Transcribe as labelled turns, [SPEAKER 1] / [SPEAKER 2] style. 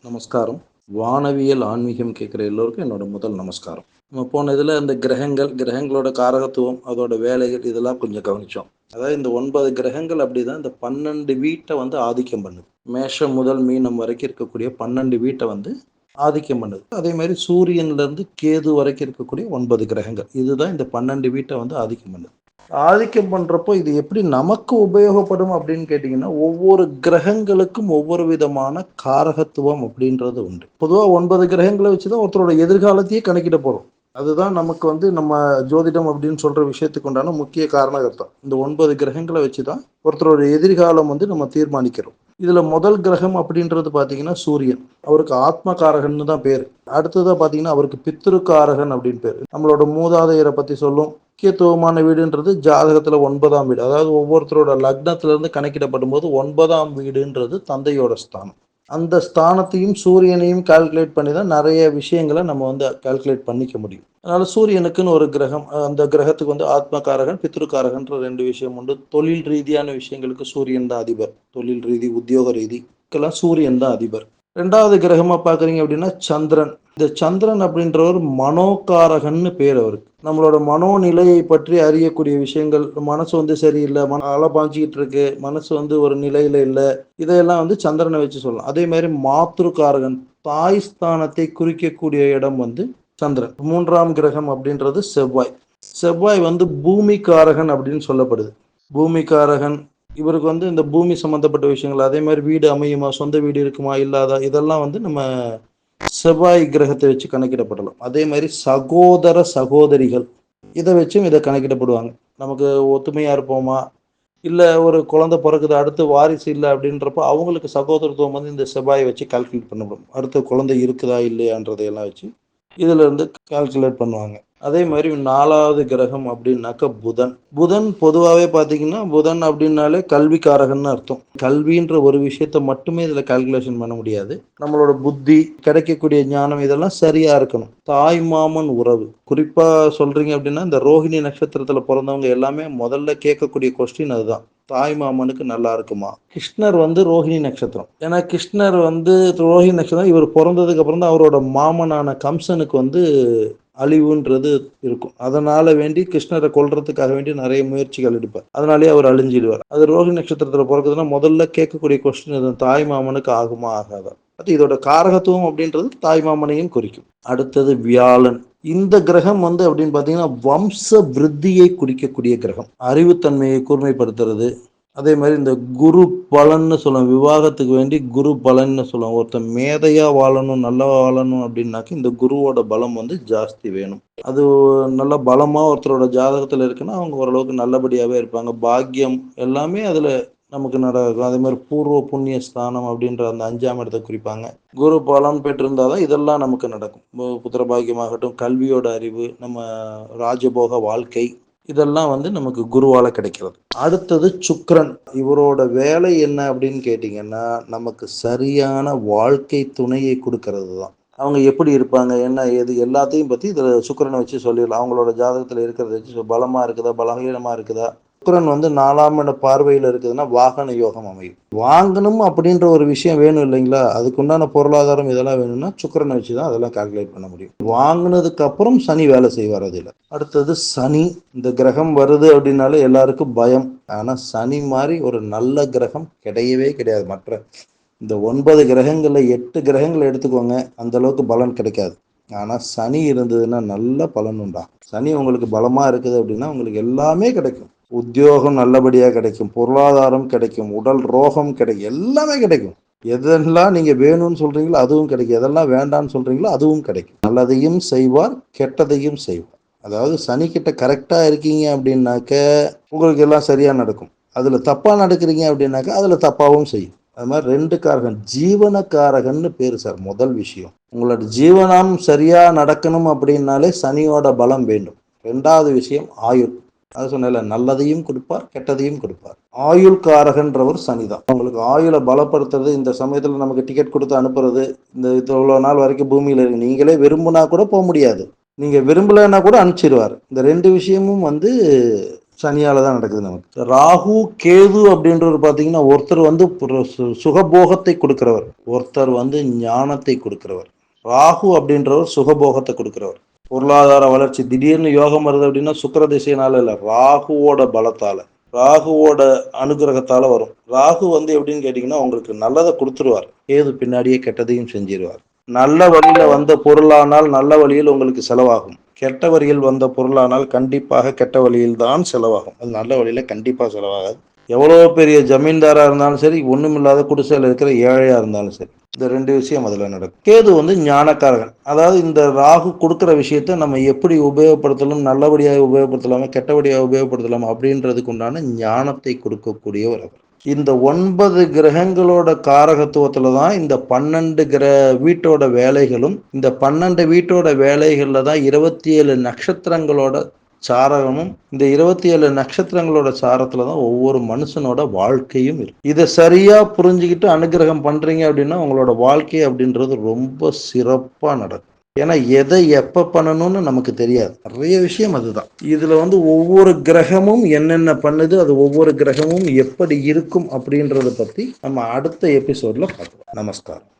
[SPEAKER 1] நமஸ்காரம். வானவியல் ஆன்மீகம் கேட்குற எல்லோருக்கும் என்னோட முதல் நமஸ்காரம். நம்ம போன இதில் இந்த கிரகங்களோட காரகத்துவம், அதோட வேலைகள் இதெல்லாம் கொஞ்சம் கவனிச்சோம். அதாவது இந்த 9 கிரகங்கள் அப்படிதான் இந்த 12 வீட்டை வந்து ஆதிக்கம் பண்ணுது. மேஷம் முதல் மீனம் வரைக்கும் இருக்கக்கூடிய 12 வீட்டை வந்து ஆதிக்கம் பண்ணுது. அதே மாதிரி சூரியன்லேருந்து கேது வரைக்கும் இருக்கக்கூடிய 9 கிரகங்கள். இதுதான் இந்த 12 வீட்டை வந்து ஆதிக்கம் பண்ணுது. ஆதிக்கம் பண்றப்போ இது எப்படி நமக்கு உபயோகப்படும் அப்படின்னு கேட்டிங்கன்னா, ஒவ்வொரு கிரகங்களுக்கும் ஒவ்வொரு விதமான காரகத்துவம் அப்படின்றது உண்டு. பொதுவா 9 கிரகங்கள வச்சு தான் ஒருத்தரோட எதிர்காலத்தையே கணக்கிட போறோம். அதுதான் நமக்கு வந்து நம்ம ஜோதிடம் அப்படின்னு சொல்ற விஷயத்துக்கு உண்டான முக்கிய காரணகர்த்தம். இந்த 9 கிரகங்கள வச்சு தான் ஒருத்தரோட எதிர்காலம் வந்து நம்ம தீர்மானிக்கிறோம். இதுல முதல் கிரகம் அப்படின்றது பார்த்தீங்கன்னா சூரியன். அவருக்கு ஆத்மகாரகன்னு தான் பேரு. அடுத்ததா பார்த்தீங்கன்னா அவருக்கு பித்ருக்காரகன் அப்படின்னு பேரு. நம்மளோட மூதாதையரை பத்தி சொல்லும். முக்கியத்துவமான வீடுன்றது ஜாதகத்துல 9ஆம் வீடு. அதாவது ஒவ்வொருத்தரோட லக்னத்துல இருந்து கணக்கிடப்படும் போது 9ஆம் வீடுன்றது தந்தையோட ஸ்தானம். அந்த ஸ்தானத்தையும் சூரியனையும் கால்குலேட் பண்ணி தான் நிறைய விஷயங்களை நம்ம வந்து கால்குலேட் பண்ணிக்க முடியும். அதனால சூரியனுக்குன்னு ஒரு கிரகம், அந்த கிரகத்துக்கு வந்து ஆத்மகாரகன் பித்ருக்காரகன்ற 2 விஷயம் உண்டு. தொழில் ரீதியான விஷயங்களுக்கு சூரியன் தான் அதிபர். தொழில் ரீதி, உத்தியோக ரீதிக்கெல்லாம் சூரியன் தான் அதிபர். 2வது கிரகமா பாக்குறீங்க அப்படின்னா சந்திரன். இந்த சந்திரன் அப்படின்றவர் மனோகாரகன்னு பேர் அவருக்கு. நம்மளோட மனோநிலையை பற்றி அறியக்கூடிய விஷயங்கள், மனசு வந்து சரியில்லை, அலை பாஞ்சிக்கிட்டு இருக்கு, மனசு வந்து ஒரு நிலையில இல்லை, இதையெல்லாம் வந்து சந்திரனை வச்சு சொல்லலாம். அதே மாதிரி மாத்ருகாரகன், தாய் ஸ்தானத்தை குறிக்கக்கூடிய இடம் வந்து சந்திரன். 3ஆம் கிரகம் அப்படின்றது செவ்வாய். செவ்வாய் வந்து பூமிக்காரகன் அப்படின்னு சொல்லப்படுது. பூமிக்காரகன் இவருக்கு வந்து இந்த பூமி சம்பந்தப்பட்ட விஷயங்கள், அதே மாதிரி வீடு அமையுமா, சொந்த வீடு இருக்குமா இல்லாதா, இதெல்லாம் வந்து நம்ம செவ்வாய் கிரகத்தை வச்சு கணக்கிடப்படலாம். அதே மாதிரி சகோதர சகோதரிகள் இதை வச்சும் இதை கணக்கிடப்படுவாங்க. நமக்கு ஒத்துமையா இருப்போமா, இல்ல ஒரு குழந்தை பிறகுது அடுத்து வாரிசு இல்லை அப்படின்றப்போ அவங்களுக்கு சகோதரத்துவம் வந்து இந்த செவ்வாயை வச்சு கால்குலேட் பண்ணப்படும். அடுத்த குழந்தை இருக்குதா இல்லையான்றதையெல்லாம் வச்சு இதுல இருந்து கால்குலேட் பண்ணுவாங்க. அதே மாதிரி 4வது கிரகம் அப்படின்னாக்க புதன். புதன் பொதுவாகவே பார்த்தீங்கன்னா புதன் அப்படின்னாலே கல்விக்காரகன்னு அர்த்தம். கல்வின்ற ஒரு விஷயத்த மட்டுமே இதுல கால்குலேஷன் பண்ண முடியாது. நம்மளோட புத்தி, கிடைக்கக்கூடிய ஞானம் இதெல்லாம் சரியா இருக்கணும். தாய் மாமன் உறவு குறிப்பா சொல்றீங்க அப்படின்னா இந்த ரோஹிணி நட்சத்திரத்துல பிறந்தவங்க எல்லாமே முதல்ல கேட்கக்கூடிய கொஸ்டின் அதுதான். தாய் மாமனுக்கு நல்லா இருக்குமா? கிருஷ்ணர் வந்து ரோஹிணி நட்சத்திரம். ஏன்னா கிருஷ்ணர் வந்து ரோஹிணி நட்சத்திரம், இவர் பிறந்ததுக்கு அப்புறம் தான் அவரோட மாமனான கம்சனுக்கு வந்து அழிவுன்றது இருக்கும். அதனால வேண்டி கிருஷ்ணரை கொல்றதுக்காக வேண்டி நிறைய முயற்சிகள் எடுப்பார். அதனாலேயே அவர் அழிஞ்சிடுவார். அது ரோஹிணி நட்சத்திரத்துல பிறகுதுன்னா முதல்ல கேட்கக்கூடிய கொஸ்டின் தாய் மாமனுக்கு ஆகுமா ஆகாதா. அது இதோட காரகத்துவம் அப்படின்றது தாய் மாமனையும் குறிக்கும். அடுத்தது வியாழன். இந்த கிரகம் வந்து அப்படின்னு பார்த்தீங்கன்னா வம்ச விருத்தியை குறிக்கக்கூடிய கிரகம். அறிவுத்தன்மையை கூர்மைப்படுத்துறது. அதே மாதிரி இந்த குரு பலன்னு சொல்லுவோம். விவாகத்துக்கு வேண்டி குரு பலன்னு சொல்லுவோம். ஒருத்தன் மேதையா வாழணும், நல்லா வாழணும் அப்படின்னாக்க இந்த குருவோட பலம் வந்து ஜாஸ்தி வேணும். அது நல்ல பலமா ஒருத்தரோட ஜாதகத்துல இருக்குன்னா அவங்க ஓரளவுக்கு நல்லபடியாவே இருப்பாங்க. பாக்கியம் எல்லாமே அதுல நமக்கு நடக்கும். அதே மாதிரி பூர்வ புண்ணிய ஸ்தானம் அப்படின்ற அந்த 5ஆம் இடத்தை குறிப்பாங்க. குரு பலம் பெற்றிருந்தாதான் இதெல்லாம் நமக்கு நடக்கும். புத்திர பாக்கியமாகட்டும், கல்வியோட அறிவு, நம்ம ராஜபோக வாழ்க்கை, இதெல்லாம் வந்து நமக்கு குருவால கிடைக்கிறது. அடுத்தது சுக்கிரன். இவரோட வேலை என்ன அப்படின்னு கேட்டீங்கன்னா நமக்கு சரியான வாழ்க்கை துணையை கொடுக்கறது தான். அவங்க எப்படி இருப்பாங்க, என்ன ஏது எல்லாத்தையும் பத்தி இதுல சுக்கிரனை வச்சு சொல்லிடலாம். அவங்களோட ஜாதகத்துல இருக்கிறத வச்சு பலமா இருக்குதா, பலகீனமா இருக்குதா. சுக்கிரன் வந்து 4ஆம் இட பார்வையில் இருக்குதுன்னா வாகன யோகம் அமையும். வாங்கணும் அப்படின்ற ஒரு விஷயம் வேணும் இல்லைங்களா, அதுக்குண்டான பொருளாதாரம் இதெல்லாம் வேணும்னா சுக்கிரனை வச்சுதான் அதெல்லாம் கால்குலேட் பண்ண முடியும். வாங்கினதுக்கு அப்புறம் சனி வேலை செய்வார் அதுல. அடுத்தது சனி. இந்த கிரகம் வருது அப்படின்னாலே எல்லாருக்கும் பயம். ஆனா சனி மாதிரி ஒரு நல்ல கிரகம் கிடையவே கிடையாது. மற்ற இந்த 9 கிரகங்கள்ல 8 கிரகங்களை எடுத்துக்கோங்க, அந்த அளவுக்கு பலன் கிடைக்காது. ஆனா சனி இருந்ததுன்னா நல்ல பலன் உண்டா. சனி உங்களுக்கு பலமா இருக்குது அப்படின்னா உங்களுக்கு எல்லாமே கிடைக்கும். உத்தியோகம் நல்லபடியா கிடைக்கும், பொருளாதாரம் கிடைக்கும், உடல் ரோகம் கிடைக்கும், எல்லாமே கிடைக்கும். எதெல்லாம் நீங்க வேணும்னு சொல்றீங்களோ அதுவும் கிடைக்கும், எதெல்லாம் வேண்டாம்னு சொல்றீங்களோ அதுவும் கிடைக்கும். நல்லதையும் செய்வார், கெட்டதையும் செய்வார். அதாவது சனி கிட்ட கரெக்டா இருக்கீங்க அப்படின்னாக்க உங்களுக்கு எல்லாம் சரியா நடக்கும். அதுல தப்பா நடக்கிறீங்க அப்படின்னாக்க அதுல தப்பாவும் செய்யும். அது மாதிரி 2 காரகன், ஜீவனக்காரகன்னு பேரு சார். முதல் விஷயம் உங்களோட ஜீவனம் சரியா நடக்கணும் அப்படின்னாலே சனியோட பலம் வேண்டும். 2வது விஷயம் ஆயுள். அது சொன்னல, நல்லதையும் கொடுப்பார், கெட்டதையும் கொடுப்பார். ஆயுள் காரகன்றவர் சனிதான். உங்களுக்கு ஆயுளை பலப்படுத்துறது, இந்த சமயத்துல நமக்கு டிக்கெட் கொடுத்து அனுப்புறது, இந்த இவ்வளவு நாள் வரைக்கும் பூமியில இருக்கு, நீங்களே விரும்புனா கூட போக முடியாது, நீங்க விரும்பலைன்னா கூட அனுப்பிச்சிருவார். இந்த 2 விஷயமும் வந்து சனியால தான் நடக்குது நமக்கு. ராகு கேது அப்படின்றவர் பார்த்தீங்கன்னா, ஒருத்தர் வந்து சுகபோகத்தை கொடுக்கிறவர், ஒருத்தர் வந்து ஞானத்தை கொடுக்கிறவர். ராகு அப்படின்றவர் சுகபோகத்தை கொடுக்கிறவர். பொருளாதார வளர்ச்சி திடீர்னு யோகம் வருது அப்படின்னா சுக்கிர திசையினால இல்லை, ராகுவோட பலத்தால, ராகுவோட அனுகிரகத்தால வரும். ராகு வந்து எப்படின்னு கேட்டீங்கன்னா, உங்களுக்கு நல்லதை கொடுத்துருவார், கேது பின்னாடியே கெட்டதையும் செஞ்சிருவார். நல்ல வழியில வந்த பொருளானால் நல்ல வழியில் உங்களுக்கு செலவாகும், கெட்ட வழியில் வந்த பொருளானால் கண்டிப்பாக கெட்ட வழியில் தான் செலவாகும். அது நல்ல வழியில கண்டிப்பா செலவாகாது. எவ்வளவு பெரிய ஜமீன்தாரா இருந்தாலும் சரி, ஒண்ணுமில்லாத குடிசையில் இருக்கிற ஏழையா இருந்தாலும் சரி, இந்த ரெண்டு விஷயம் அதுல நடக்கும். கேது வந்து ஞானக்காரகன். அதாவது இந்த ராகு கொடுக்குற விஷயத்த நம்ம எப்படி உபயோகப்படுத்தலாம், நல்லபடியாக உபயோகப்படுத்தலாமா கெட்டபடியாக உபயோகப்படுத்தலாமா அப்படின்றதுக்கு உண்டான ஞானத்தை கொடுக்கக்கூடியவர் அவர். இந்த 9 கிரகங்களோட காரகத்துவத்துல தான் இந்த 12 வீட்டோட வேலைகளும், இந்த 12 வீட்டோட வேலைகள்ல தான் 27 நட்சத்திரங்களோட சாரகமும், இந்த 27 நட்சத்திரங்களோட சாரத்துல தான் ஒவ்வொரு மனுஷனோட வாழ்க்கையும் இருக்கு. இதை சரியா புரிஞ்சுக்கிட்டு அனுகிரகம் பண்றீங்க அப்படின்னா உங்களோட வாழ்க்கை அப்படின்றது ரொம்ப சிறப்பா நடக்கும். ஏன்னா எதை எப்ப பண்ணணும்னு நமக்கு தெரியாது, நிறைய விஷயம் அதுதான். இதுல வந்து ஒவ்வொரு கிரகமும் என்னென்ன பண்ணுது, அது ஒவ்வொரு கிரகமும் எப்படி இருக்கும் அப்படின்றத பத்தி நம்ம அடுத்த எபிசோட்ல பார்க்கலாம். நமஸ்காரம்.